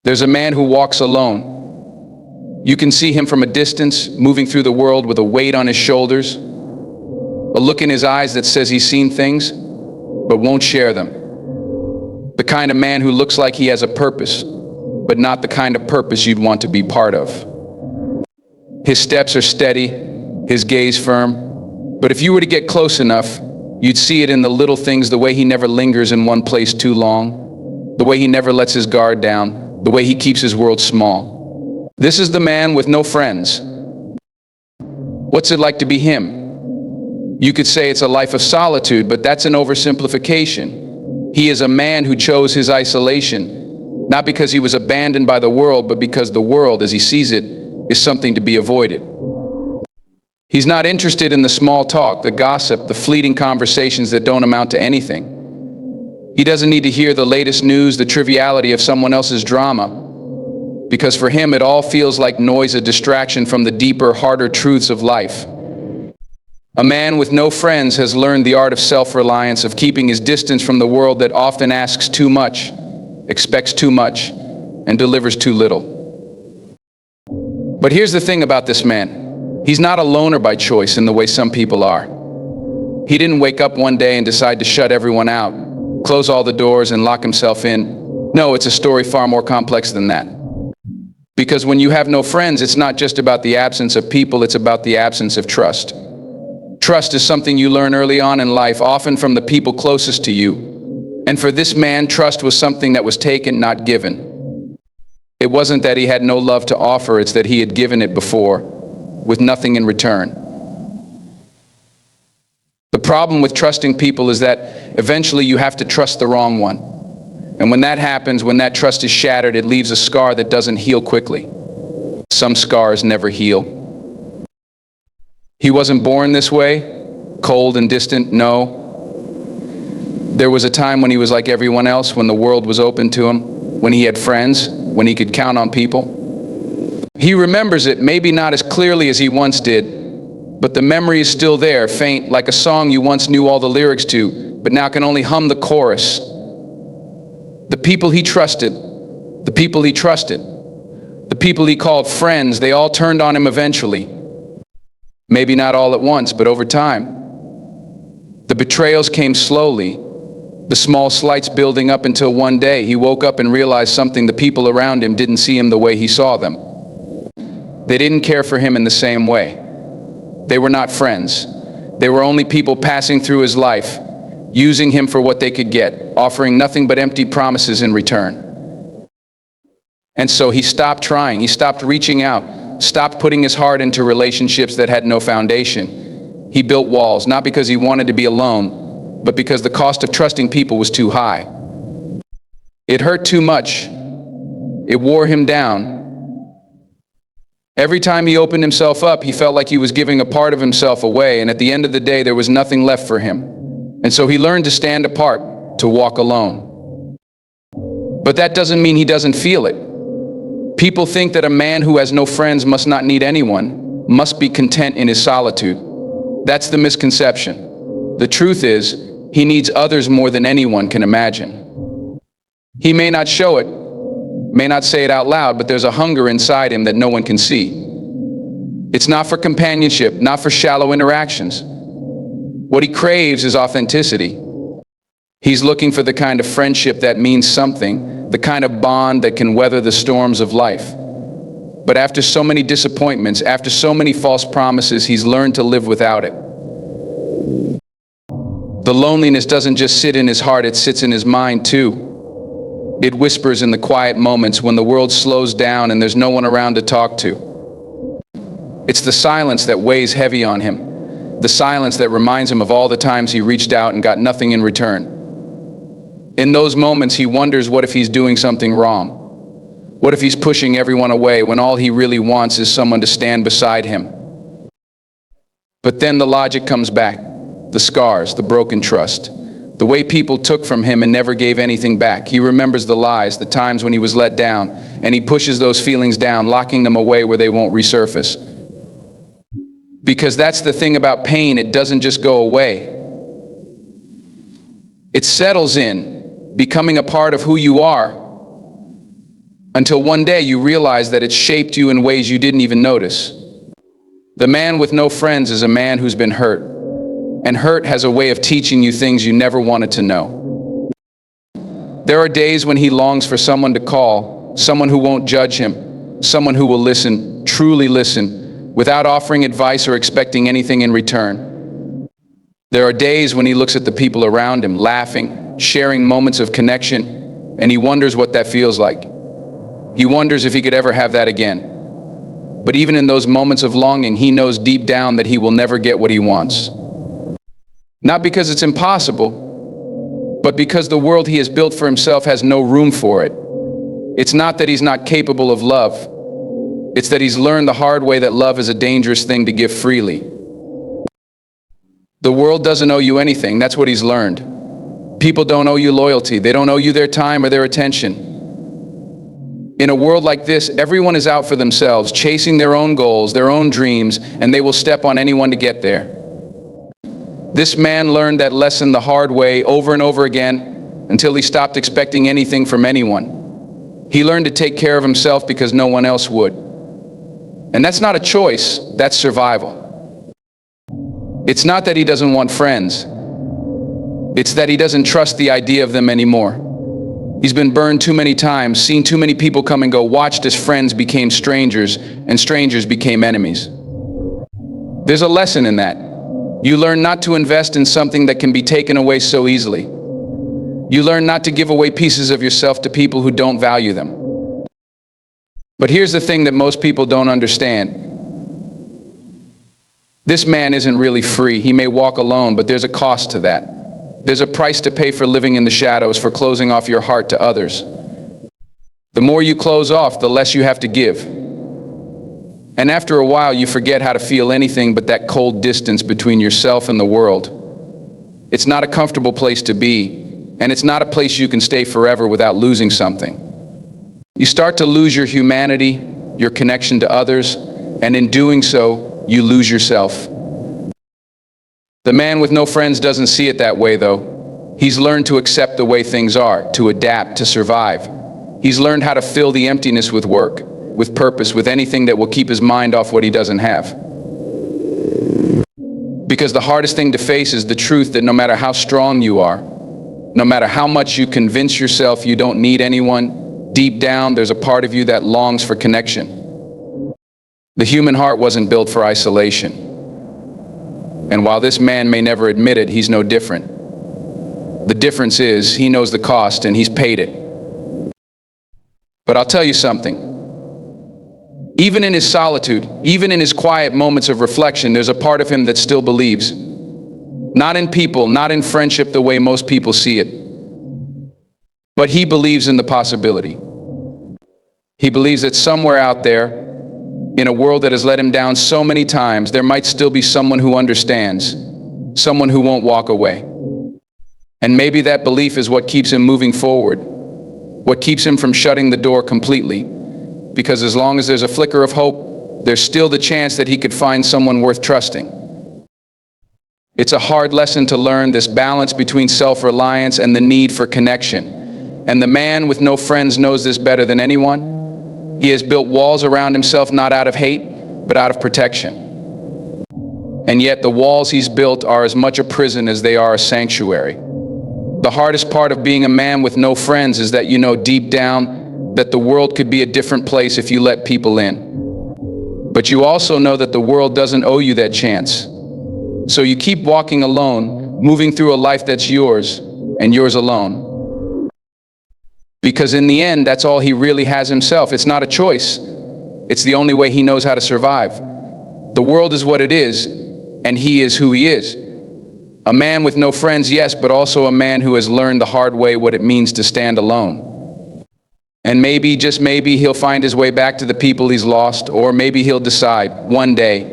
There's a man who walks alone. You can see him from a distance, moving through the world with a weight on his shoulders, a look in his eyes that says he's seen things, but won't share them. The kind of man who looks like he has a purpose, but not the kind of purpose you'd want to be part of. His steps are steady, his gaze firm, but if you were to get close enough, you'd see it in the little things, the way he never lingers in one place too long, the way he never lets his guard down, the way he keeps his world small. This is the man with no friends. What's it like to be him? You could say it's a life of solitude, but that's an oversimplification. He is a man who chose his isolation, not because he was abandoned by the world, but because the world, as he sees it, is something to be avoided. He's not interested in the small talk, the gossip, the fleeting conversations that don't amount to anything. He doesn't need to hear the latest news, the triviality of someone else's drama, because for him it all feels like noise, a distraction from the deeper, harder truths of life. A man with no friends has learned the art of self-reliance, of keeping his distance from the world that often asks too much, expects too much, and delivers too little. But here's the thing about this man. He's not a loner by choice in the way some people are. He didn't wake up one day and decide to shut everyone out, close all the doors and lock himself in. No, it's a story far more complex than that. Because when you have no friends, it's not just about the absence of people, it's about the absence of trust. Trust is something you learn early on in life, often from the people closest to you. And for this man, trust was something that was taken, not given. It wasn't that he had no love to offer, it's that he had given it before, with nothing in return. The problem with trusting people is that eventually you have to trust the wrong one. And when that happens, when that trust is shattered, it leaves a scar that doesn't heal quickly. Some scars never heal. He wasn't born this way, cold and distant, no. There was a time when he was like everyone else, when the world was open to him, when he had friends, when he could count on people. He remembers it, maybe not as clearly as he once did, but the memory is still there, faint, like a song you once knew all the lyrics to, but now can only hum the chorus. The people he trusted, the people he trusted, the people he called friends, they all turned on him eventually. Maybe not all at once, but over time. The betrayals came slowly, the small slights building up until one day he woke up and realized something: the people around him didn't see him the way he saw them. They didn't care for him in the same way. They were not friends. They were only people passing through his life, using him for what they could get, offering nothing but empty promises in return. And so he stopped trying, he stopped reaching out, stopped putting his heart into relationships that had no foundation. He built walls, not because he wanted to be alone, but because the cost of trusting people was too high. It hurt too much. It wore him down. Every time he opened himself up, he felt like he was giving a part of himself away, and at the end of the day, there was nothing left for him. And so he learned to stand apart, to walk alone. But that doesn't mean he doesn't feel it. People think that a man who has no friends must not need anyone, must be content in his solitude. That's the misconception. The truth is, he needs others more than anyone can imagine. He may not show it, may not say it out loud, but there's a hunger inside him that no one can see. It's not for companionship, not for shallow interactions. What he craves is authenticity. He's looking for the kind of friendship that means something, the kind of bond that can weather the storms of life. But after so many disappointments, after so many false promises, he's learned to live without it. The loneliness doesn't just sit in his heart, it sits in his mind too. It whispers in the quiet moments when the world slows down and there's no one around to talk to. It's the silence that weighs heavy on him, the silence that reminds him of all the times he reached out and got nothing in return. In those moments, he wonders, what if he's doing something wrong? What if he's pushing everyone away when all he really wants is someone to stand beside him? But then the logic comes back, the scars, the broken trust, the way people took from him and never gave anything back. He remembers the lies, the times when he was let down, and he pushes those feelings down, locking them away where they won't resurface. Because that's the thing about pain, it doesn't just go away. It settles in, becoming a part of who you are, until one day you realize that it shaped you in ways you didn't even notice. The man with no friends is a man who's been hurt, and hurt has a way of teaching you things you never wanted to know. There are days when he longs for someone to call, someone who won't judge him, someone who will listen, truly listen, without offering advice or expecting anything in return. There are days when he looks at the people around him, laughing, sharing moments of connection, and he wonders what that feels like. He wonders if he could ever have that again. But even in those moments of longing, he knows deep down that he will never get what he wants. Not because it's impossible, but because the world he has built for himself has no room for it. It's not that he's not capable of love. It's that he's learned the hard way that love is a dangerous thing to give freely. The world doesn't owe you anything. That's what he's learned. People don't owe you loyalty. They don't owe you their time or their attention. In a world like this, everyone is out for themselves, chasing their own goals, their own dreams, and they will step on anyone to get there. This man learned that lesson the hard way over and over again until he stopped expecting anything from anyone. He learned to take care of himself because no one else would. And that's not a choice, that's survival. It's not that he doesn't want friends. It's that he doesn't trust the idea of them anymore. He's been burned too many times, seen too many people come and go, watched as friends became strangers and strangers became enemies. There's a lesson in that. You learn not to invest in something that can be taken away so easily. You learn not to give away pieces of yourself to people who don't value them. But here's the thing that most people don't understand. This man isn't really free. He may walk alone, but there's a cost to that. There's a price to pay for living in the shadows, for closing off your heart to others. The more you close off, the less you have to give. And after a while, you forget how to feel anything but that cold distance between yourself and the world. It's not a comfortable place to be, and it's not a place you can stay forever without losing something. You start to lose your humanity, your connection to others, and in doing so, you lose yourself. The man with no friends doesn't see it that way, though. He's learned to accept the way things are, to adapt, to survive. He's learned how to fill the emptiness with work, with purpose, with anything that will keep his mind off what he doesn't have. Because the hardest thing to face is the truth that no matter how strong you are, no matter how much you convince yourself you don't need anyone, deep down there's a part of you that longs for connection. The human heart wasn't built for isolation. And while this man may never admit it, he's no different. The difference is he knows the cost and he's paid it. But I'll tell you something. Even in his solitude, even in his quiet moments of reflection, there's a part of him that still believes. Not in people, not in friendship the way most people see it. But he believes in the possibility. He believes that somewhere out there, in a world that has let him down so many times, there might still be someone who understands, someone who won't walk away. And maybe that belief is what keeps him moving forward, what keeps him from shutting the door completely. Because as long as there's a flicker of hope, there's still the chance that he could find someone worth trusting. It's a hard lesson to learn, this balance between self-reliance and the need for connection. And the man with no friends knows this better than anyone. He has built walls around himself not out of hate, but out of protection. And yet the walls he's built are as much a prison as they are a sanctuary. The hardest part of being a man with no friends is that you know deep down that the world could be a different place if you let people in. But you also know that the world doesn't owe you that chance. So you keep walking alone, moving through a life that's yours, and yours alone. Because in the end, that's all he really has himself. It's not a choice. It's the only way he knows how to survive. The world is what it is, and he is who he is. A man with no friends, yes, but also a man who has learned the hard way what it means to stand alone. And maybe, just maybe, he'll find his way back to the people he's lost, or maybe he'll decide one day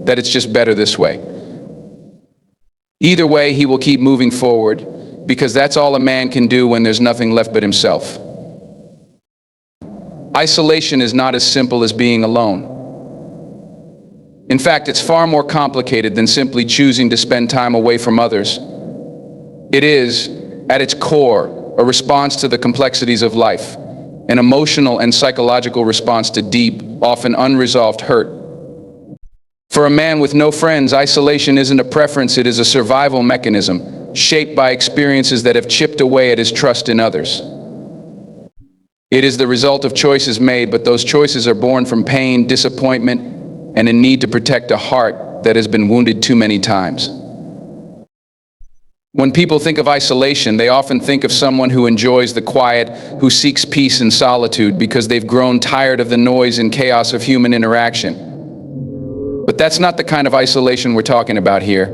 that it's just better this way. Either way, he will keep moving forward, because that's all a man can do when there's nothing left but himself. Isolation is not as simple as being alone. In fact, it's far more complicated than simply choosing to spend time away from others. It is, at its core, a response to the complexities of life. an emotional and psychological response to deep, often unresolved hurt. For a man with no friends, isolation isn't a preference, it is a survival mechanism, shaped by experiences that have chipped away at his trust in others. It is the result of choices made, but those choices are born from pain, disappointment, and a need to protect a heart that has been wounded too many times. When people think of isolation, they often think of someone who enjoys the quiet, who seeks peace in solitude because they've grown tired of the noise and chaos of human interaction. But that's not the kind of isolation we're talking about here.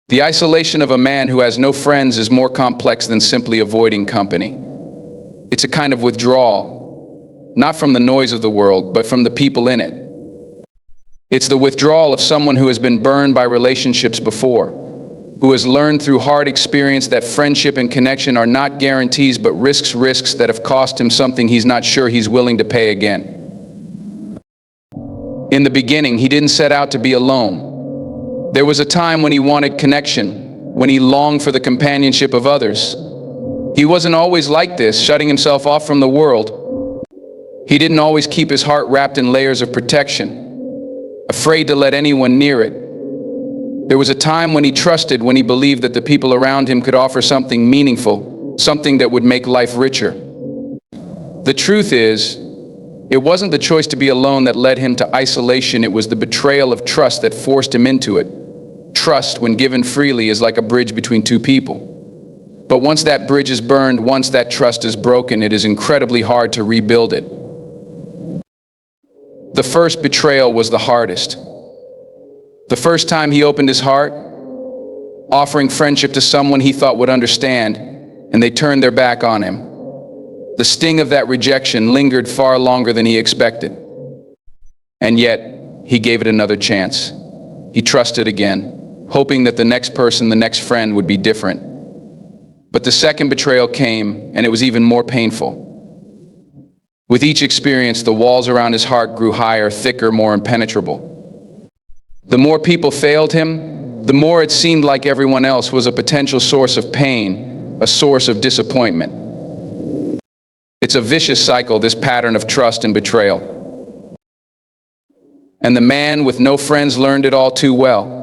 The isolation of a man who has no friends is more complex than simply avoiding company. It's a kind of withdrawal, not from the noise of the world, but from the people in it. It's the withdrawal of someone who has been burned by relationships before, who has learned through hard experience that friendship and connection are not guarantees but risks that have cost him something he's not sure he's willing to pay again. In the beginning, he didn't set out to be alone. There was a time when he wanted connection, when he longed for the companionship of others. He wasn't always like this, shutting himself off from the world. He didn't always keep his heart wrapped in layers of protection, afraid to let anyone near it. There was a time when he trusted, when he believed that the people around him could offer something meaningful, something that would make life richer. The truth is, it wasn't the choice to be alone that led him to isolation, it was the betrayal of trust that forced him into it. Trust, when given freely, is like a bridge between two people. But once that bridge is burned, once that trust is broken, it is incredibly hard to rebuild it. The first betrayal was the hardest. The first time he opened his heart, offering friendship to someone he thought would understand, and they turned their back on him. The sting of that rejection lingered far longer than he expected. And yet, he gave it another chance. He trusted again, hoping that the next person, the next friend, would be different. But the second betrayal came, and it was even more painful. With each experience, the walls around his heart grew higher, thicker, more impenetrable. The more people failed him, the more it seemed like everyone else was a potential source of pain, a source of disappointment. It's a vicious cycle, this pattern of trust and betrayal. And the man with no friends learned it all too well.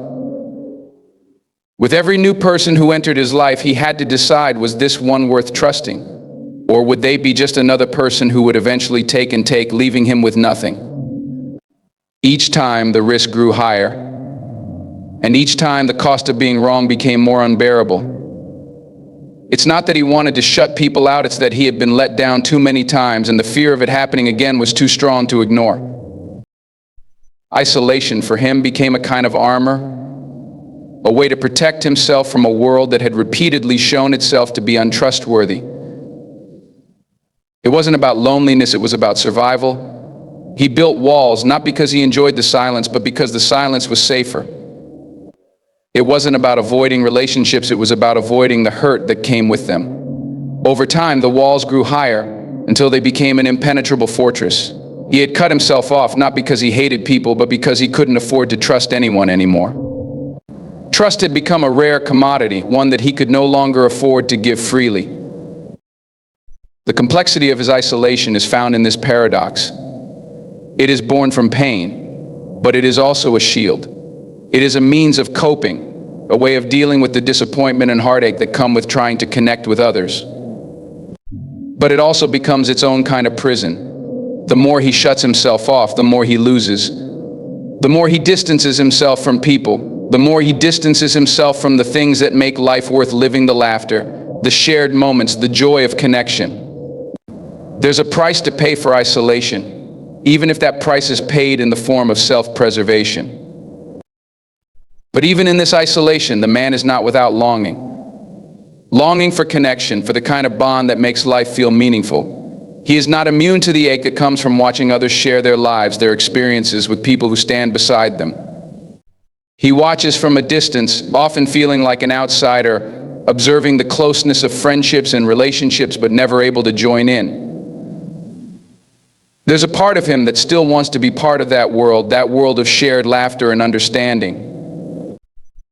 With every new person who entered his life, he had to decide, was this one worth trusting? Or would they be just another person who would eventually take, leaving him with nothing? Each time the risk grew higher, and each time the cost of being wrong became more unbearable. It's not that he wanted to shut people out, it's that he had been let down too many times, and the fear of it happening again was too strong to ignore. Isolation for him became a kind of armor, a way to protect himself from a world that had repeatedly shown itself to be untrustworthy. It wasn't about loneliness, it was about survival. He built walls, not because he enjoyed the silence, but because the silence was safer. It wasn't about avoiding relationships, it was about avoiding the hurt that came with them. Over time, the walls grew higher until they became an impenetrable fortress. He had cut himself off, not because he hated people, but because he couldn't afford to trust anyone anymore. Trust had become a rare commodity, one that he could no longer afford to give freely. The complexity of his isolation is found in this paradox. It is born from pain, but it is also a shield. It is a means of coping, a way of dealing with the disappointment and heartache that come with trying to connect with others. But it also becomes its own kind of prison. The more he shuts himself off, the more he loses. The more he distances himself from people, the more he distances himself from the things that make life worth living, the laughter, the shared moments, the joy of connection. There's a price to pay for isolation, even if that price is paid in the form of self-preservation. But even in this isolation, the man is not without longing. Longing for connection, for the kind of bond that makes life feel meaningful. He is not immune to the ache that comes from watching others share their lives, their experiences with people who stand beside them. He watches from a distance, often feeling like an outsider, observing the closeness of friendships and relationships, but never able to join in. There's a part of him that still wants to be part of that world of shared laughter and understanding.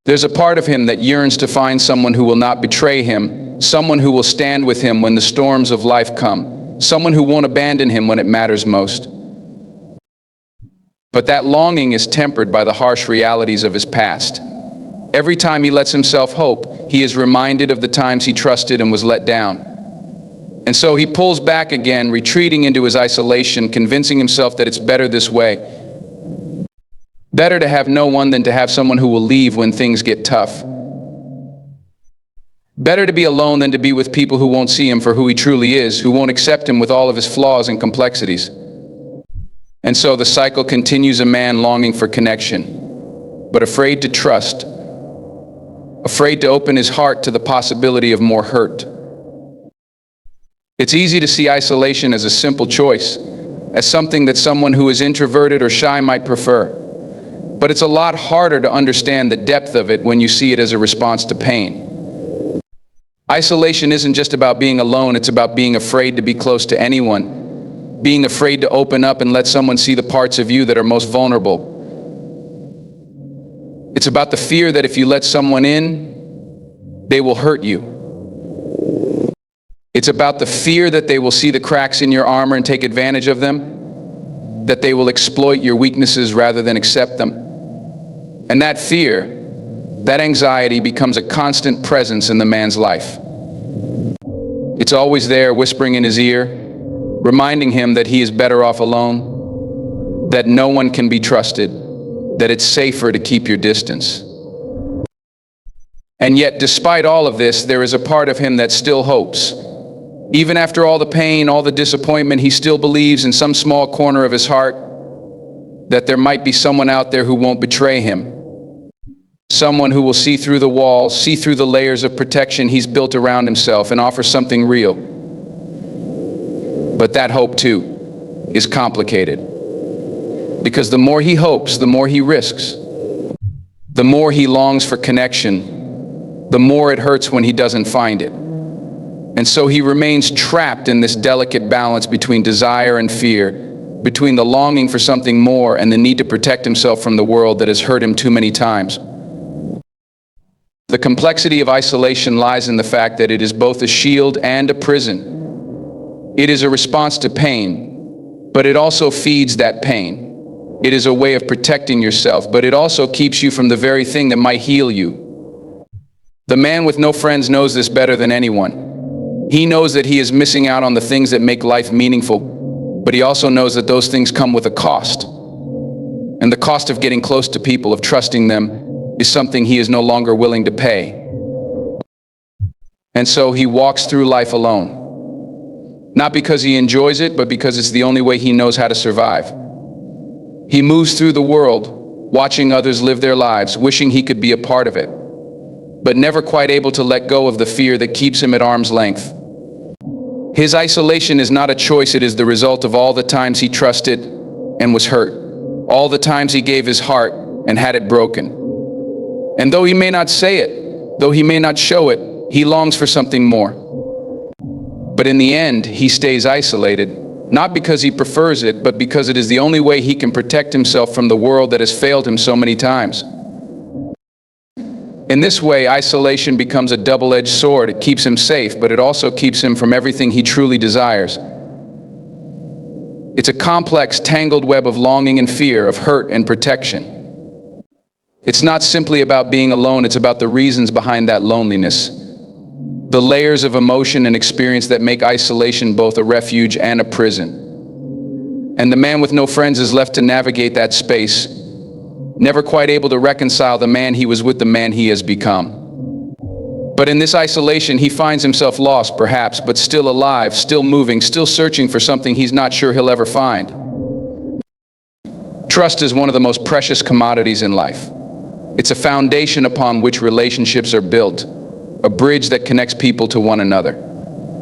There's a part of him that yearns to find someone who will not betray him, someone who will stand with him when the storms of life come, someone who won't abandon him when it matters most. But that longing is tempered by the harsh realities of his past. Every time he lets himself hope, he is reminded of the times he trusted and was let down. And so he pulls back again, retreating into his isolation, convincing himself that it's better this way. Better to have no one than to have someone who will leave when things get tough. Better to be alone than to be with people who won't see him for who he truly is, who won't accept him with all of his flaws and complexities. And so the cycle continues, a man longing for connection, but afraid to trust, afraid to open his heart to the possibility of more hurt. It's easy to see isolation as a simple choice, as something that someone who is introverted or shy might prefer. But it's a lot harder to understand the depth of it when you see it as a response to pain. Isolation isn't just about being alone, it's about being afraid to be close to anyone, being afraid to open up and let someone see the parts of you that are most vulnerable. It's about the fear that if you let someone in, they will hurt you. It's about the fear that they will see the cracks in your armor and take advantage of them, that they will exploit your weaknesses rather than accept them. And that fear, that anxiety becomes a constant presence in the man's life. It's always there, whispering in his ear, reminding him that he is better off alone, that no one can be trusted, that it's safer to keep your distance. And yet, despite all of this, there is a part of him that still hopes. Even after all the pain, all the disappointment, he still believes in some small corner of his heart that there might be someone out there who won't betray him. Someone who will see through the walls, see through the layers of protection he's built around himself and offer something real. But that hope, too, is complicated. Because the more he hopes, the more he risks. The more he longs for connection, the more it hurts when he doesn't find it. And so he remains trapped in this delicate balance between desire and fear, between the longing for something more and the need to protect himself from the world that has hurt him too many times. The complexity of isolation lies in the fact that it is both a shield and a prison. It is a response to pain, but it also feeds that pain. It is a way of protecting yourself, but it also keeps you from the very thing that might heal you. The man with no friends knows this better than anyone. He knows that he is missing out on the things that make life meaningful, but he also knows that those things come with a cost. And the cost of getting close to people, of trusting them, is something he is no longer willing to pay. And so he walks through life alone. Not because he enjoys it, but because it's the only way he knows how to survive. He moves through the world, watching others live their lives, wishing he could be a part of it, but never quite able to let go of the fear that keeps him at arm's length. His isolation is not a choice, it is the result of all the times he trusted and was hurt, all the times he gave his heart and had it broken. And though he may not say it, though he may not show it, he longs for something more. But in the end, he stays isolated, not because he prefers it, but because it is the only way he can protect himself from the world that has failed him so many times. In this way, isolation becomes a double-edged sword. It keeps him safe, but it also keeps him from everything he truly desires. It's a complex, tangled web of longing and fear, of hurt and protection. It's not simply about being alone, it's about the reasons behind that loneliness. The layers of emotion and experience that make isolation both a refuge and a prison. And the man with no friends is left to navigate that space, never quite able to reconcile the man he was with the man he has become. But in this isolation, he finds himself lost, perhaps, but still alive, still moving, still searching for something he's not sure he'll ever find. Trust is one of the most precious commodities in life. It's a foundation upon which relationships are built, a bridge that connects people to one another,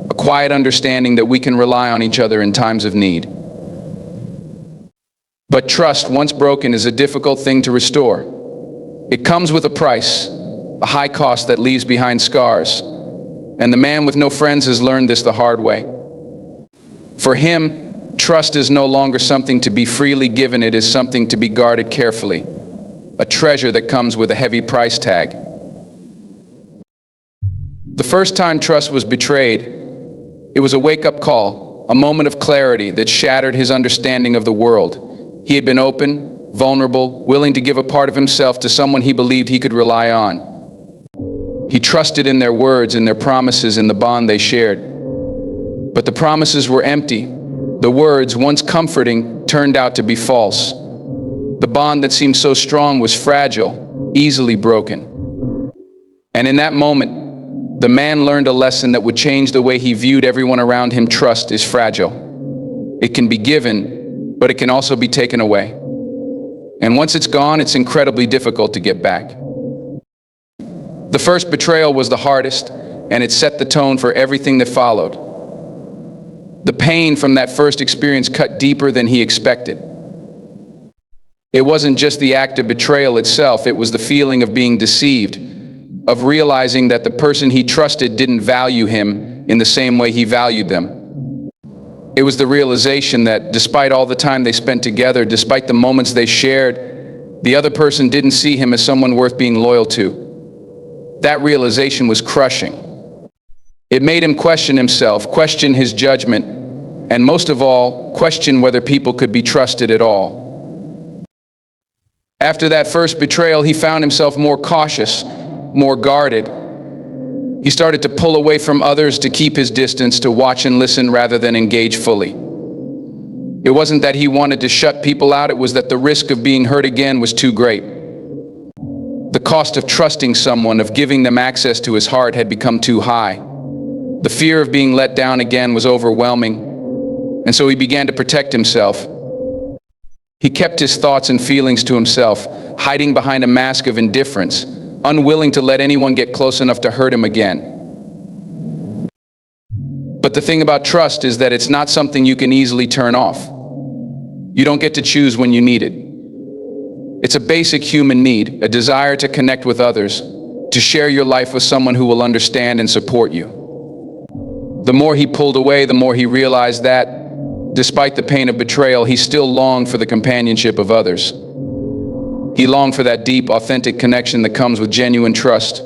a quiet understanding that we can rely on each other in times of need. But trust, once broken, is a difficult thing to restore. It comes with a price, a high cost that leaves behind scars. And the man with no friends has learned this the hard way. For him, trust is no longer something to be freely given, it is something to be guarded carefully. A treasure that comes with a heavy price tag. The first time trust was betrayed, it was a wake-up call, a moment of clarity that shattered his understanding of the world. He had been open, vulnerable, willing to give a part of himself to someone he believed he could rely on. He trusted in their words, in their promises, in the bond they shared. But the promises were empty. The words, once comforting, turned out to be false. The bond that seemed so strong was fragile, easily broken. And in that moment, the man learned a lesson that would change the way he viewed everyone around him. Trust is fragile. It can be given, but it can also be taken away. And once it's gone, it's incredibly difficult to get back. The first betrayal was the hardest, and it set the tone for everything that followed. The pain from that first experience cut deeper than he expected. It wasn't just the act of betrayal itself, it was the feeling of being deceived, of realizing that the person he trusted didn't value him in the same way he valued them. It was the realization that despite all the time they spent together, despite the moments they shared, the other person didn't see him as someone worth being loyal to. That realization was crushing. It made him question himself, question his judgment, and most of all, question whether people could be trusted at all. After that first betrayal, he found himself more cautious, more guarded. He started to pull away from others, to keep his distance, to watch and listen rather than engage fully. It wasn't that he wanted to shut people out, it was that the risk of being hurt again was too great. The cost of trusting someone, of giving them access to his heart, had become too high. The fear of being let down again was overwhelming, and so he began to protect himself. He kept his thoughts and feelings to himself, hiding behind a mask of indifference, unwilling to let anyone get close enough to hurt him again. But the thing about trust is that it's not something you can easily turn off. You don't get to choose when you need it. It's a basic human need, a desire to connect with others, to share your life with someone who will understand and support you. The more he pulled away, the more he realized that, despite the pain of betrayal, he still longed for the companionship of others. He longed for that deep, authentic connection that comes with genuine trust.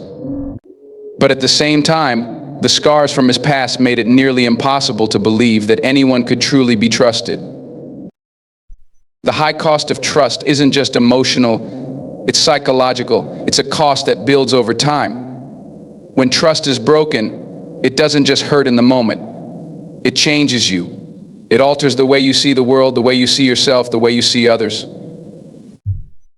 But at the same time, the scars from his past made it nearly impossible to believe that anyone could truly be trusted. The high cost of trust isn't just emotional, it's psychological. It's a cost that builds over time. When trust is broken, it doesn't just hurt in the moment. It changes you. It alters the way you see the world, the way you see yourself, the way you see others.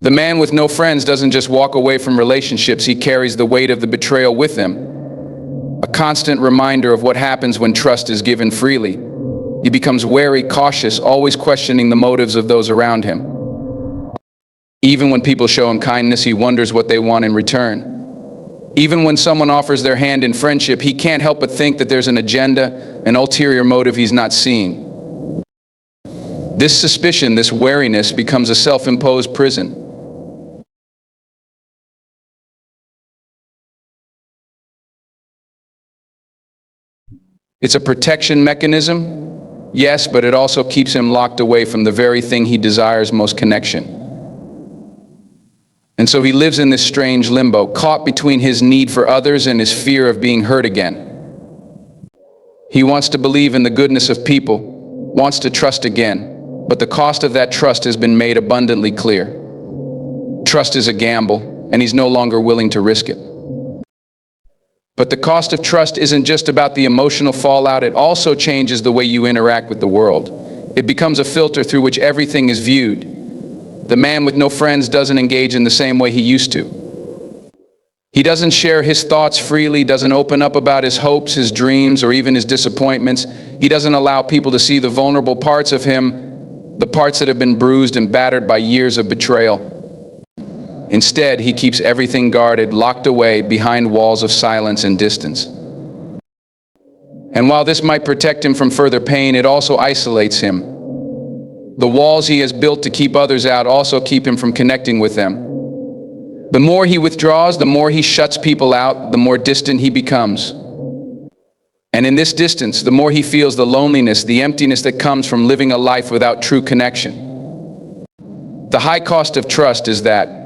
The man with no friends doesn't just walk away from relationships, he carries the weight of the betrayal with him. A constant reminder of what happens when trust is given freely. He becomes wary, cautious, always questioning the motives of those around him. Even when people show him kindness, he wonders what they want in return. Even when someone offers their hand in friendship, he can't help but think that there's an agenda, an ulterior motive he's not seeing. This suspicion, this wariness, becomes a self-imposed prison. It's a protection mechanism, yes, but it also keeps him locked away from the very thing he desires most: connection. And so he lives in this strange limbo, caught between his need for others and his fear of being hurt again. He wants to believe in the goodness of people, wants to trust again, but the cost of that trust has been made abundantly clear. Trust is a gamble, and he's no longer willing to risk it. But the cost of trust isn't just about the emotional fallout, it also changes the way you interact with the world. It becomes a filter through which everything is viewed. The man with no friends doesn't engage in the same way he used to. He doesn't share his thoughts freely, doesn't open up about his hopes, his dreams, or even his disappointments. He doesn't allow people to see the vulnerable parts of him, the parts that have been bruised and battered by years of betrayal. Instead, he keeps everything guarded, locked away behind walls of silence and distance. And while this might protect him from further pain, it also isolates him. The walls he has built to keep others out also keep him from connecting with them. The more he withdraws, the more he shuts people out, the more distant he becomes. And in this distance, the more he feels the loneliness, the emptiness that comes from living a life without true connection. The high cost of trust is that,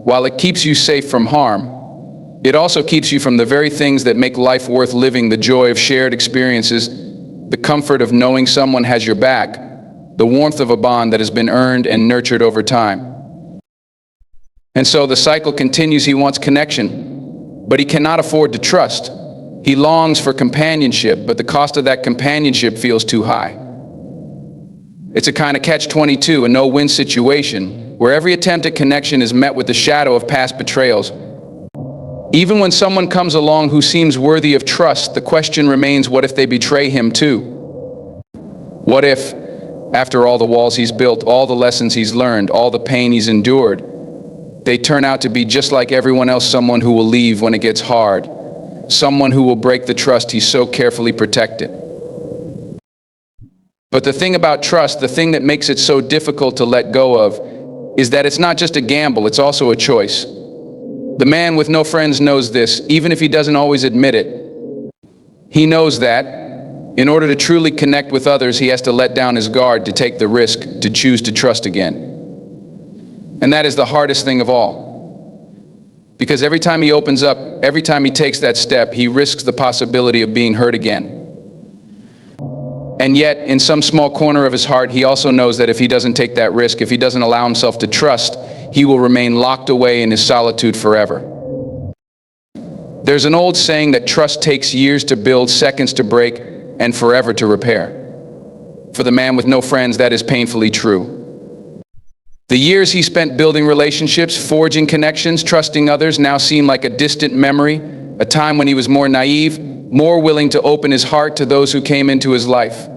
while it keeps you safe from harm, it also keeps you from the very things that make life worth living: the joy of shared experiences, the comfort of knowing someone has your back, the warmth of a bond that has been earned and nurtured over time. And so the cycle continues. He wants connection, but he cannot afford to trust. He longs for companionship, but the cost of that companionship feels too high. It's a kind of catch-22, a no-win situation, where every attempt at connection is met with the shadow of past betrayals. Even when someone comes along who seems worthy of trust, the question remains, what if they betray him too? What if, after all the walls he's built, all the lessons he's learned, all the pain he's endured, they turn out to be just like everyone else, someone who will leave when it gets hard, someone who will break the trust he so carefully protected. But the thing about trust, the thing that makes it so difficult to let go of, is that it's not just a gamble, it's also a choice. The man with no friends knows this, even if he doesn't always admit it. He knows that in order to truly connect with others, he has to let down his guard, to take the risk, to choose to trust again. And that is the hardest thing of all. Because every time he opens up, every time he takes that step, he risks the possibility of being hurt again. And yet, in some small corner of his heart, he also knows that if he doesn't take that risk, if he doesn't allow himself to trust, he will remain locked away in his solitude forever. There's an old saying that trust takes years to build, seconds to break, and forever to repair. For the man with no friends, that is painfully true. The years he spent building relationships, forging connections, trusting others now seem like a distant memory, a time when he was more naive, more willing to open his heart to those who came into his life.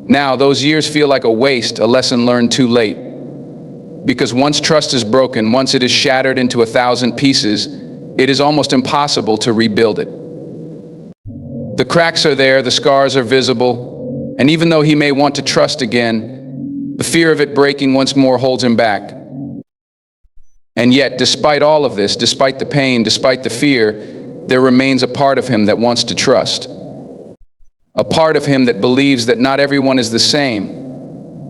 Now, those years feel like a waste, a lesson learned too late. Because once trust is broken, once it is shattered into 1,000 pieces, it is almost impossible to rebuild it. The cracks are there, the scars are visible, and even though he may want to trust again, the fear of it breaking once more holds him back. And yet, despite all of this, despite the pain, despite the fear, there remains a part of him that wants to trust. A part of him that believes that not everyone is the same,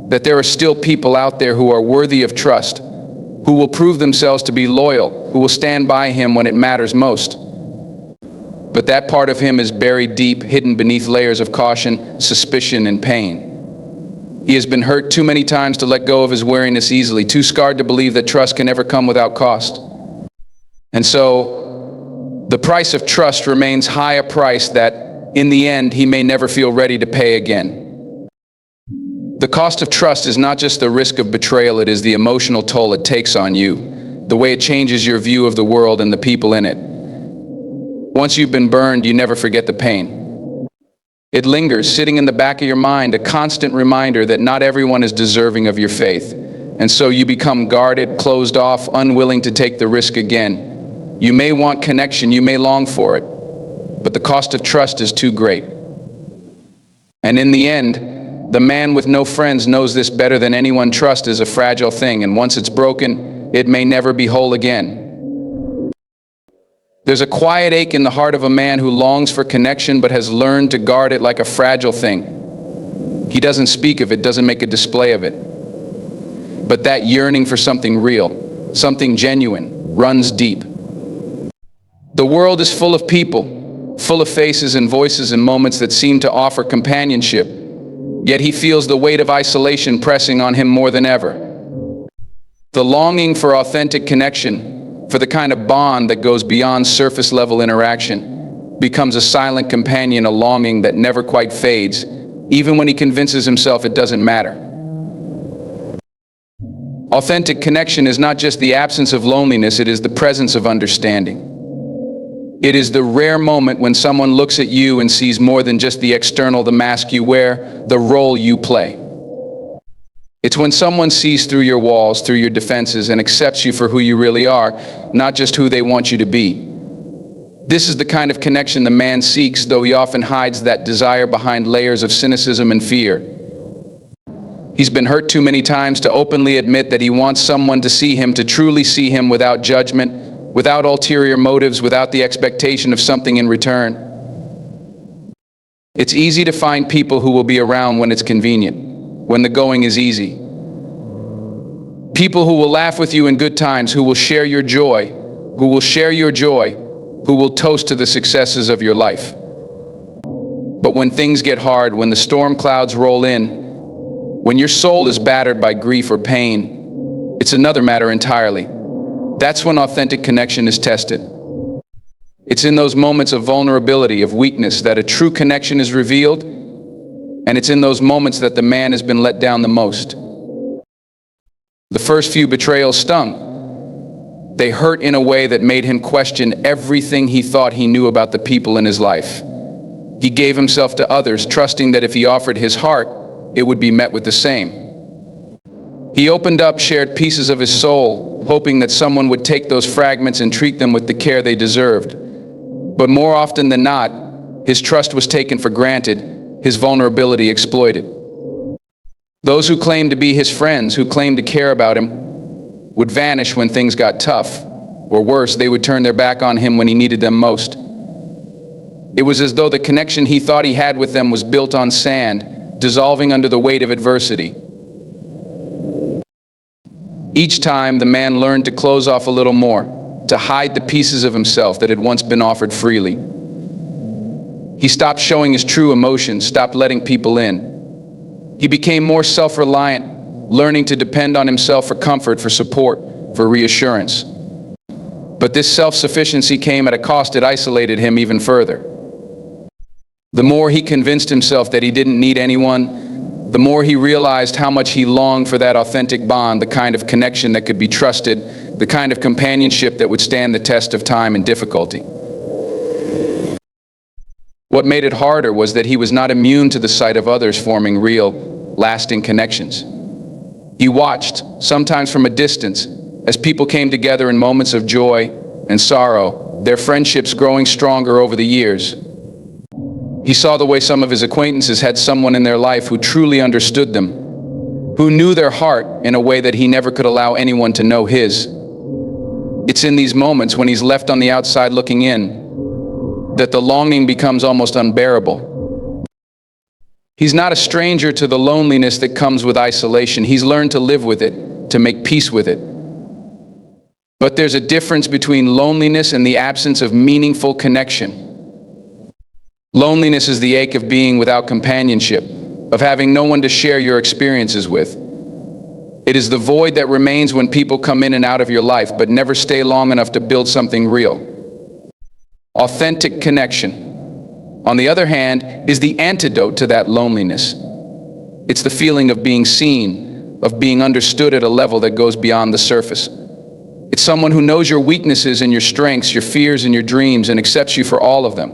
that there are still people out there who are worthy of trust, who will prove themselves to be loyal, who will stand by him when it matters most. But that part of him is buried deep, hidden beneath layers of caution, suspicion, and pain. He has been hurt too many times to let go of his wariness easily, too scarred to believe that trust can ever come without cost. And so, the price of trust remains high, a price that, in the end, he may never feel ready to pay again. The cost of trust is not just the risk of betrayal, it is the emotional toll it takes on you, the way it changes your view of the world and the people in it. Once you've been burned, you never forget the pain. It lingers, sitting in the back of your mind, a constant reminder that not everyone is deserving of your faith. And so you become guarded, closed off, unwilling to take the risk again. You may want connection, you may long for it, but the cost of trust is too great. And in the end, the man with no friends knows this better than anyone. Trust is a fragile thing, and once it's broken, it may never be whole again. There's a quiet ache in the heart of a man who longs for connection but has learned to guard it like a fragile thing. He doesn't speak of it, doesn't make a display of it. But that yearning for something real, something genuine, runs deep. The world is full of people, full of faces and voices and moments that seem to offer companionship, yet he feels the weight of isolation pressing on him more than ever. The longing for authentic connection, for the kind of bond that goes beyond surface-level interaction, becomes a silent companion, a longing that never quite fades, even when he convinces himself it doesn't matter. Authentic connection is not just the absence of loneliness, it is the presence of understanding. It is the rare moment when someone looks at you and sees more than just the external, the mask you wear, the role you play. It's when someone sees through your walls, through your defenses, and accepts you for who you really are, not just who they want you to be. This is the kind of connection the man seeks, though he often hides that desire behind layers of cynicism and fear. He's been hurt too many times to openly admit that he wants someone to see him, to truly see him without judgment, without ulterior motives, without the expectation of something in return. It's easy to find people who will be around when it's convenient, when the going is easy. People who will laugh with you in good times, who will share your joy, who will toast to the successes of your life. But when things get hard, when the storm clouds roll in, when your soul is battered by grief or pain, it's another matter entirely. That's when authentic connection is tested. It's in those moments of vulnerability, of weakness, that a true connection is revealed, and it's in those moments that the man has been let down the most. The first few betrayals stung. They hurt in a way that made him question everything he thought he knew about the people in his life. He gave himself to others, trusting that if he offered his heart, it would be met with the same. He opened up, shared pieces of his soul, hoping that someone would take those fragments and treat them with the care they deserved. But more often than not, his trust was taken for granted, his vulnerability exploited. Those who claimed to be his friends, who claimed to care about him, would vanish when things got tough. Or worse, they would turn their back on him when he needed them most. It was as though the connection he thought he had with them was built on sand, dissolving under the weight of adversity. Each time, the man learned to close off a little more, to hide the pieces of himself that had once been offered freely. He stopped showing his true emotions, stopped letting people in. He became more self-reliant, learning to depend on himself for comfort, for support, for reassurance. But this self-sufficiency came at a cost. It isolated him even further. The more he convinced himself that he didn't need anyone, the more he realized how much he longed for that authentic bond, the kind of connection that could be trusted, the kind of companionship that would stand the test of time and difficulty. What made it harder was that he was not immune to the sight of others forming real, lasting connections. He watched, sometimes from a distance, as people came together in moments of joy and sorrow, their friendships growing stronger over the years. He saw the way some of his acquaintances had someone in their life who truly understood them, who knew their heart in a way that he never could allow anyone to know his. It's in these moments, when he's left on the outside looking in, that the longing becomes almost unbearable. He's not a stranger to the loneliness that comes with isolation. He's learned to live with it, to make peace with it. But there's a difference between loneliness and the absence of meaningful connection. Loneliness is the ache of being without companionship, of having no one to share your experiences with. It is the void that remains when people come in and out of your life, but never stay long enough to build something real. Authentic connection, on the other hand, is the antidote to that loneliness. It's the feeling of being seen, of being understood at a level that goes beyond the surface. It's someone who knows your weaknesses and your strengths, your fears and your dreams, and accepts you for all of them.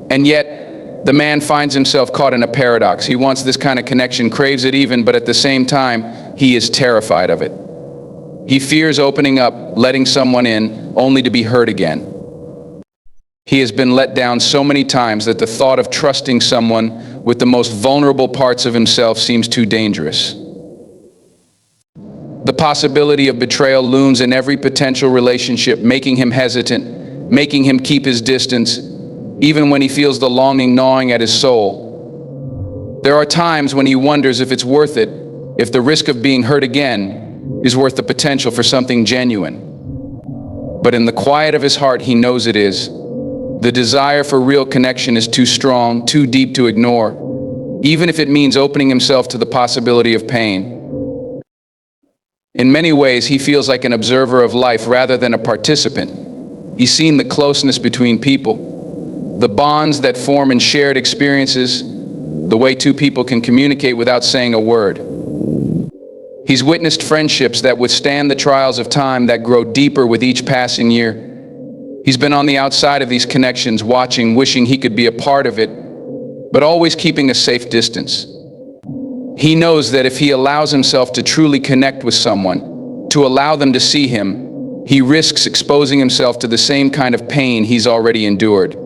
And yet, the man finds himself caught in a paradox. He wants this kind of connection, craves it even, but at the same time, he is terrified of it. He fears opening up, letting someone in, only to be hurt again. He has been let down so many times that the thought of trusting someone with the most vulnerable parts of himself seems too dangerous. The possibility of betrayal looms in every potential relationship, making him hesitant, making him keep his distance, even when he feels the longing gnawing at his soul. There are times when he wonders if it's worth it, if the risk of being hurt again is worth the potential for something genuine. But in the quiet of his heart, he knows it is. The desire for real connection is too strong, too deep to ignore, even if it means opening himself to the possibility of pain. In many ways, he feels like an observer of life rather than a participant. He's seen the closeness between people, the bonds that form in shared experiences, the way two people can communicate without saying a word. He's witnessed friendships that withstand the trials of time, that grow deeper with each passing year. He's been on the outside of these connections, watching, wishing he could be a part of it, but always keeping a safe distance. He knows that if he allows himself to truly connect with someone, to allow them to see him, he risks exposing himself to the same kind of pain he's already endured.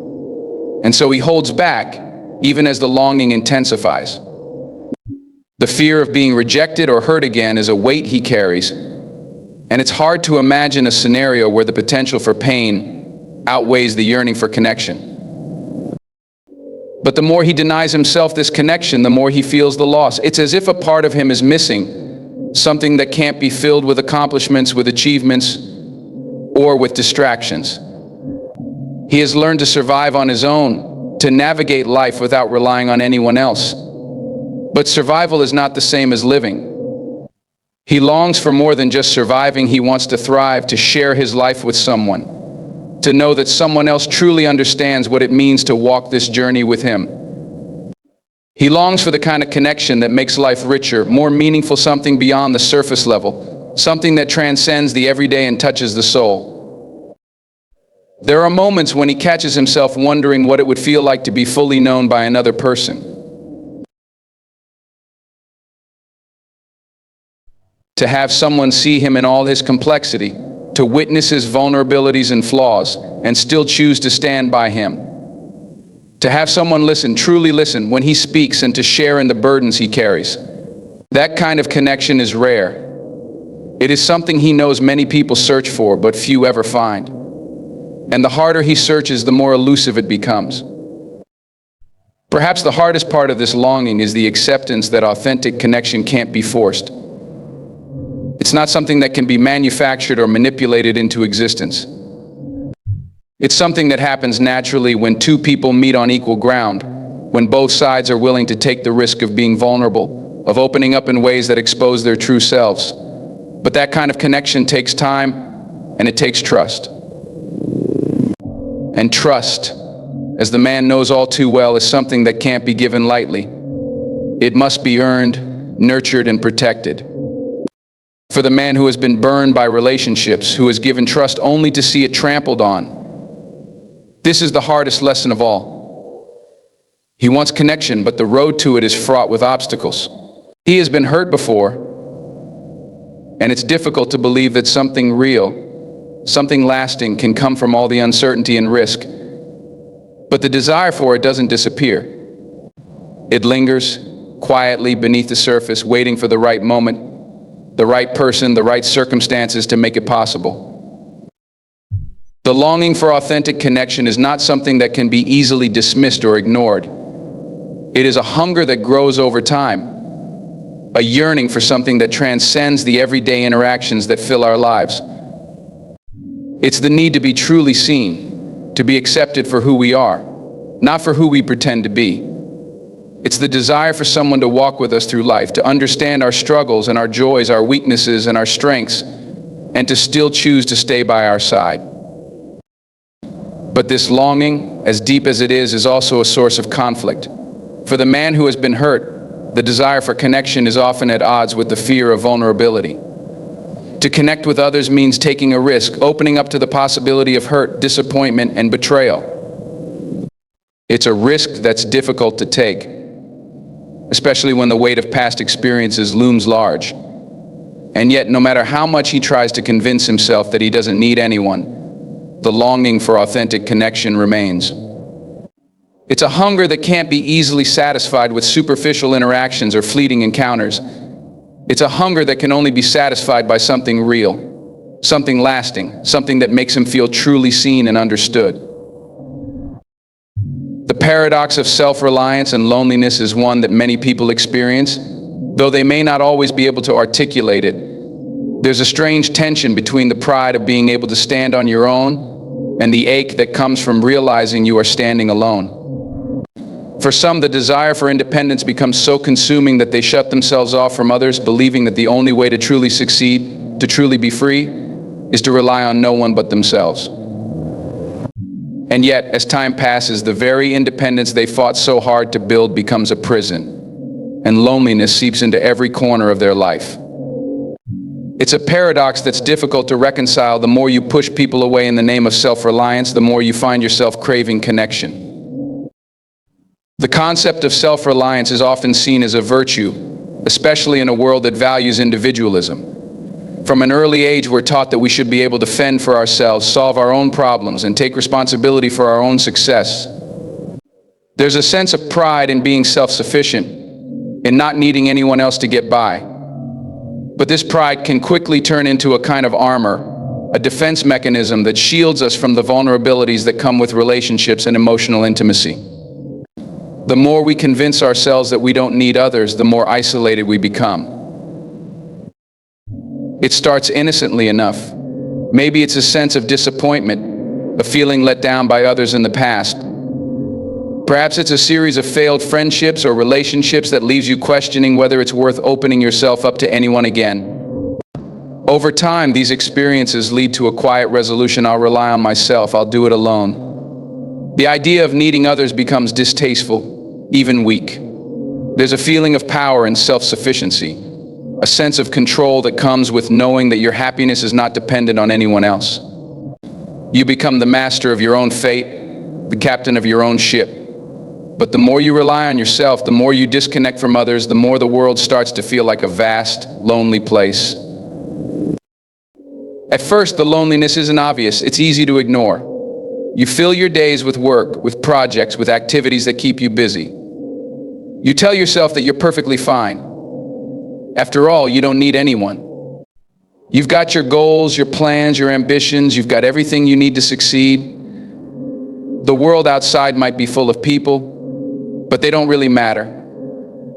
And so he holds back, even as the longing intensifies. The fear of being rejected or hurt again is a weight he carries, and it's hard to imagine a scenario where the potential for pain outweighs the yearning for connection. But the more he denies himself this connection, the more he feels the loss. It's as if a part of him is missing, something that can't be filled with accomplishments, with achievements, or with distractions. He has learned to survive on his own, to navigate life without relying on anyone else. But survival is not the same as living. He longs for more than just surviving. He wants to thrive, to share his life with someone, to know that someone else truly understands what it means to walk this journey with him. He longs for the kind of connection that makes life richer, more meaningful, something beyond the surface level, something that transcends the everyday and touches the soul. There are moments when he catches himself wondering what it would feel like to be fully known by another person. To have someone see him in all his complexity, to witness his vulnerabilities and flaws, and still choose to stand by him. To have someone listen, truly listen, when he speaks, and to share in the burdens he carries. That kind of connection is rare. It is something he knows many people search for, but few ever find. And the harder he searches, the more elusive it becomes. Perhaps the hardest part of this longing is the acceptance that authentic connection can't be forced. It's not something that can be manufactured or manipulated into existence. It's something that happens naturally when two people meet on equal ground, when both sides are willing to take the risk of being vulnerable, of opening up in ways that expose their true selves. But that kind of connection takes time, and it takes trust. And trust, as the man knows all too well, is something that can't be given lightly. It must be earned, nurtured, and protected. For the man who has been burned by relationships, who has given trust only to see it trampled on, this is the hardest lesson of all. He wants connection, but the road to it is fraught with obstacles. He has been hurt before, and it's difficult to believe that something real, something lasting can come from all the uncertainty and risk. But the desire for it doesn't disappear. It lingers quietly beneath the surface, waiting for the right moment, the right person, the right circumstances to make it possible. The longing for authentic connection is not something that can be easily dismissed or ignored. It is a hunger that grows over time, a yearning for something that transcends the everyday interactions that fill our lives. It's the need to be truly seen, to be accepted for who we are, not for who we pretend to be. It's the desire for someone to walk with us through life, to understand our struggles and our joys, our weaknesses and our strengths, and to still choose to stay by our side. But this longing, as deep as it is also a source of conflict. For the man who has been hurt, the desire for connection is often at odds with the fear of vulnerability. To connect with others means taking a risk, opening up to the possibility of hurt, disappointment, and betrayal. It's a risk that's difficult to take, especially when the weight of past experiences looms large. And yet, no matter how much he tries to convince himself that he doesn't need anyone, the longing for authentic connection remains. It's a hunger that can't be easily satisfied with superficial interactions or fleeting encounters. It's a hunger that can only be satisfied by something real, something lasting, something that makes him feel truly seen and understood. The paradox of self-reliance and loneliness is one that many people experience, though they may not always be able to articulate it. There's a strange tension between the pride of being able to stand on your own and the ache that comes from realizing you are standing alone. For some, the desire for independence becomes so consuming that they shut themselves off from others, believing that the only way to truly succeed, to truly be free, is to rely on no one but themselves. And yet, as time passes, the very independence they fought so hard to build becomes a prison, and loneliness seeps into every corner of their life. It's a paradox that's difficult to reconcile. The more you push people away in the name of self-reliance, the more you find yourself craving connection. The concept of self-reliance is often seen as a virtue, especially in a world that values individualism. From an early age, we're taught that we should be able to fend for ourselves, solve our own problems, and take responsibility for our own success. There's a sense of pride in being self-sufficient, in not needing anyone else to get by. But this pride can quickly turn into a kind of armor, a defense mechanism that shields us from the vulnerabilities that come with relationships and emotional intimacy. The more we convince ourselves that we don't need others, the more isolated we become. It starts innocently enough. Maybe it's a sense of disappointment, a feeling let down by others in the past. Perhaps it's a series of failed friendships or relationships that leaves you questioning whether it's worth opening yourself up to anyone again. Over time, these experiences lead to a quiet resolution: I'll rely on myself, I'll do it alone. The idea of needing others becomes distasteful, even weak. There's a feeling of power and self-sufficiency, a sense of control that comes with knowing that your happiness is not dependent on anyone else. You become the master of your own fate, the captain of your own ship. But the more you rely on yourself, the more you disconnect from others, the more the world starts to feel like a vast, lonely place. At first, the loneliness isn't obvious. It's easy to ignore. You fill your days with work, with projects, with activities that keep you busy. You tell yourself that you're perfectly fine. After all, you don't need anyone. You've got your goals, your plans, your ambitions. You've got everything you need to succeed. The world outside might be full of people, but they don't really matter.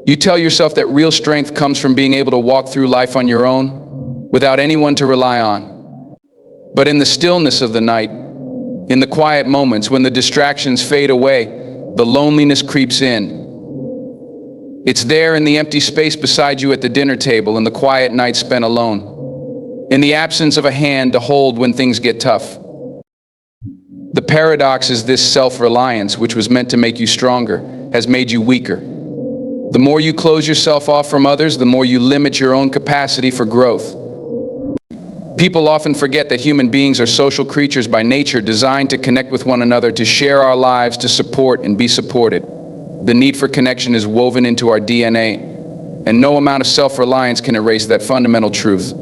You tell yourself that real strength comes from being able to walk through life on your own, without anyone to rely on. But in the stillness of the night, in the quiet moments, when the distractions fade away, the loneliness creeps in. It's there in the empty space beside you at the dinner table, in the quiet night spent alone, in the absence of a hand to hold when things get tough. The paradox is this: self-reliance, which was meant to make you stronger, has made you weaker. The more you close yourself off from others, the more you limit your own capacity for growth. People often forget that human beings are social creatures by nature, designed to connect with one another, to share our lives, to support and be supported. The need for connection is woven into our DNA, and no amount of self-reliance can erase that fundamental truth.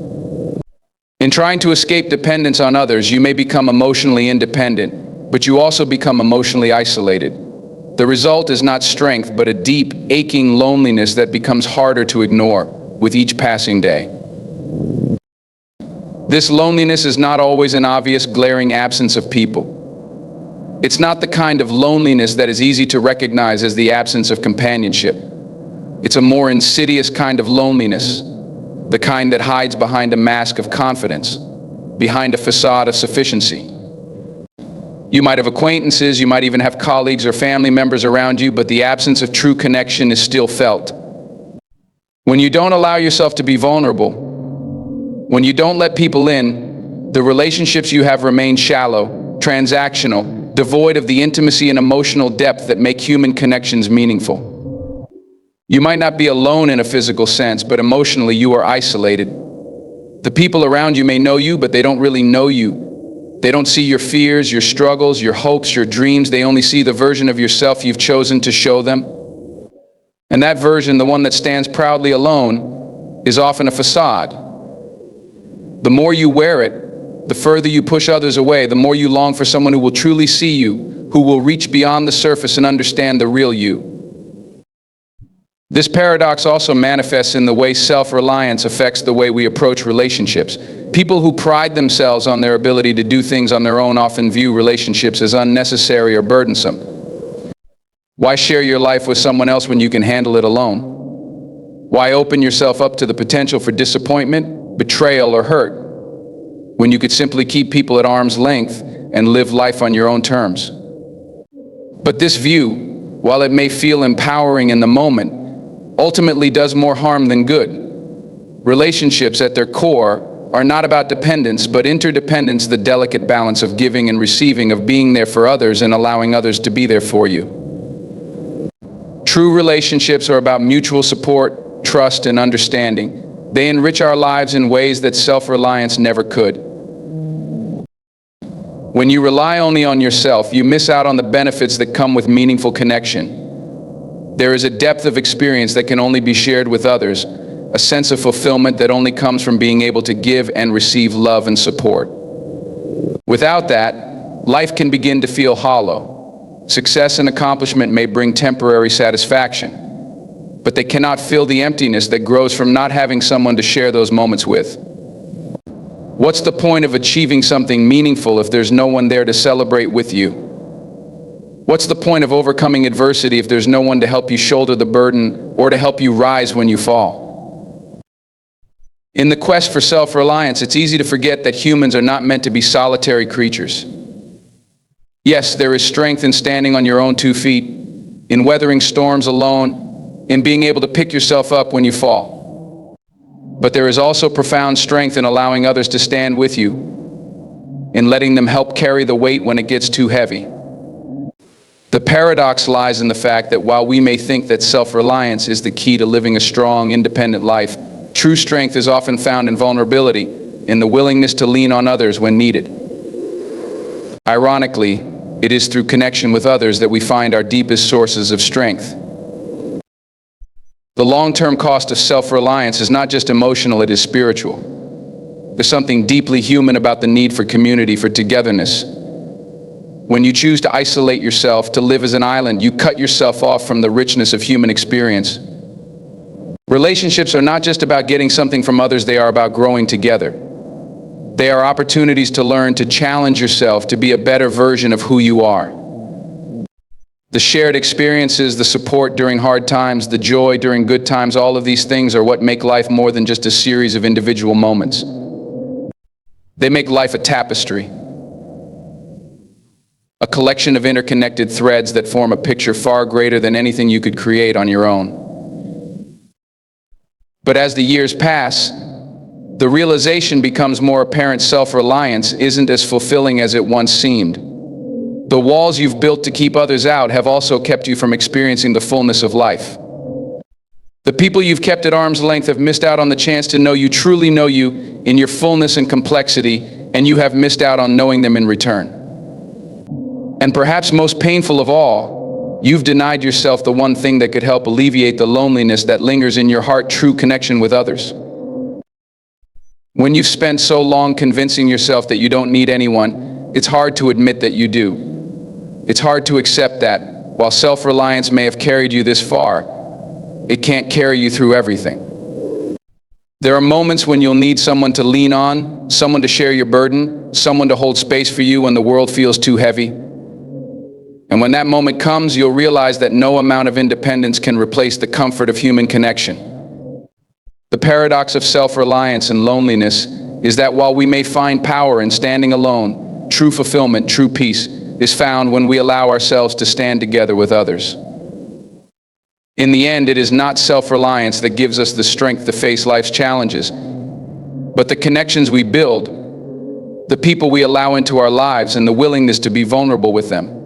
In trying to escape dependence on others, you may become emotionally independent, but you also become emotionally isolated. The result is not strength, but a deep, aching loneliness that becomes harder to ignore with each passing day. This loneliness is not always an obvious, glaring absence of people. It's not the kind of loneliness that is easy to recognize as the absence of companionship. It's a more insidious kind of loneliness, the kind that hides behind a mask of confidence, behind a facade of sufficiency. You might have acquaintances, you might even have colleagues or family members around you, but the absence of true connection is still felt. When you don't allow yourself to be vulnerable, when you don't let people in, the relationships you have remain shallow, transactional, devoid of the intimacy and emotional depth that make human connections meaningful. You might not be alone in a physical sense, but emotionally you are isolated. The people around you may know you, but they don't really know you. They don't see your fears, your struggles, your hopes, your dreams. They only see the version of yourself you've chosen to show them. And that version, the one that stands proudly alone, is often a facade. The more you wear it, the further you push others away, the more you long for someone who will truly see you, who will reach beyond the surface and understand the real you. This paradox also manifests in the way self-reliance affects the way we approach relationships. People who pride themselves on their ability to do things on their own often view relationships as unnecessary or burdensome. Why share your life with someone else when you can handle it alone? Why open yourself up to the potential for disappointment, betrayal, or hurt, when you could simply keep people at arm's length and live life on your own terms? But this view, while it may feel empowering in the moment, ultimately does more harm than good. Relationships at their core are not about dependence, but interdependence, the delicate balance of giving and receiving, of being there for others and allowing others to be there for you. True relationships are about mutual support, trust, and understanding. They enrich our lives in ways that self-reliance never could. When you rely only on yourself, you miss out on the benefits that come with meaningful connection. There is a depth of experience that can only be shared with others, a sense of fulfillment that only comes from being able to give and receive love and support. Without that, life can begin to feel hollow. Success and accomplishment may bring temporary satisfaction, but they cannot fill the emptiness that grows from not having someone to share those moments with. What's the point of achieving something meaningful if there's no one there to celebrate with you? What's the point of overcoming adversity if there's no one to help you shoulder the burden or to help you rise when you fall? In the quest for self-reliance, it's easy to forget that humans are not meant to be solitary creatures. Yes, there is strength in standing on your own 2 feet, in weathering storms alone, in being able to pick yourself up when you fall. But there is also profound strength in allowing others to stand with you, in letting them help carry the weight when it gets too heavy. The paradox lies in the fact that while we may think that self-reliance is the key to living a strong, independent life, true strength is often found in vulnerability, in the willingness to lean on others when needed. Ironically, it is through connection with others that we find our deepest sources of strength. The long-term cost of self-reliance is not just emotional, it is spiritual. There's something deeply human about the need for community, for togetherness. When you choose to isolate yourself, to live as an island, you cut yourself off from the richness of human experience. Relationships are not just about getting something from others, they are about growing together. They are opportunities to learn, to challenge yourself, to be a better version of who you are. The shared experiences, the support during hard times, the joy during good times, all of these things are what make life more than just a series of individual moments. They make life a tapestry, a collection of interconnected threads that form a picture far greater than anything you could create on your own. But as the years pass, the realization becomes more apparent: self-reliance isn't as fulfilling as it once seemed. The walls you've built to keep others out have also kept you from experiencing the fullness of life. The people you've kept at arm's length have missed out on the chance to know you, truly know you, in your fullness and complexity, and you have missed out on knowing them in return. And perhaps most painful of all, you've denied yourself the one thing that could help alleviate the loneliness that lingers in your heart: true connection with others. When you've spent so long convincing yourself that you don't need anyone, it's hard to admit that you do. It's hard to accept that, while self-reliance may have carried you this far, it can't carry you through everything. There are moments when you'll need someone to lean on, someone to share your burden, someone to hold space for you when the world feels too heavy. And when that moment comes, you'll realize that no amount of independence can replace the comfort of human connection. The paradox of self-reliance and loneliness is that while we may find power in standing alone, true fulfillment, true peace, is found when we allow ourselves to stand together with others. In the end, it is not self-reliance that gives us the strength to face life's challenges, but the connections we build, the people we allow into our lives, and the willingness to be vulnerable with them.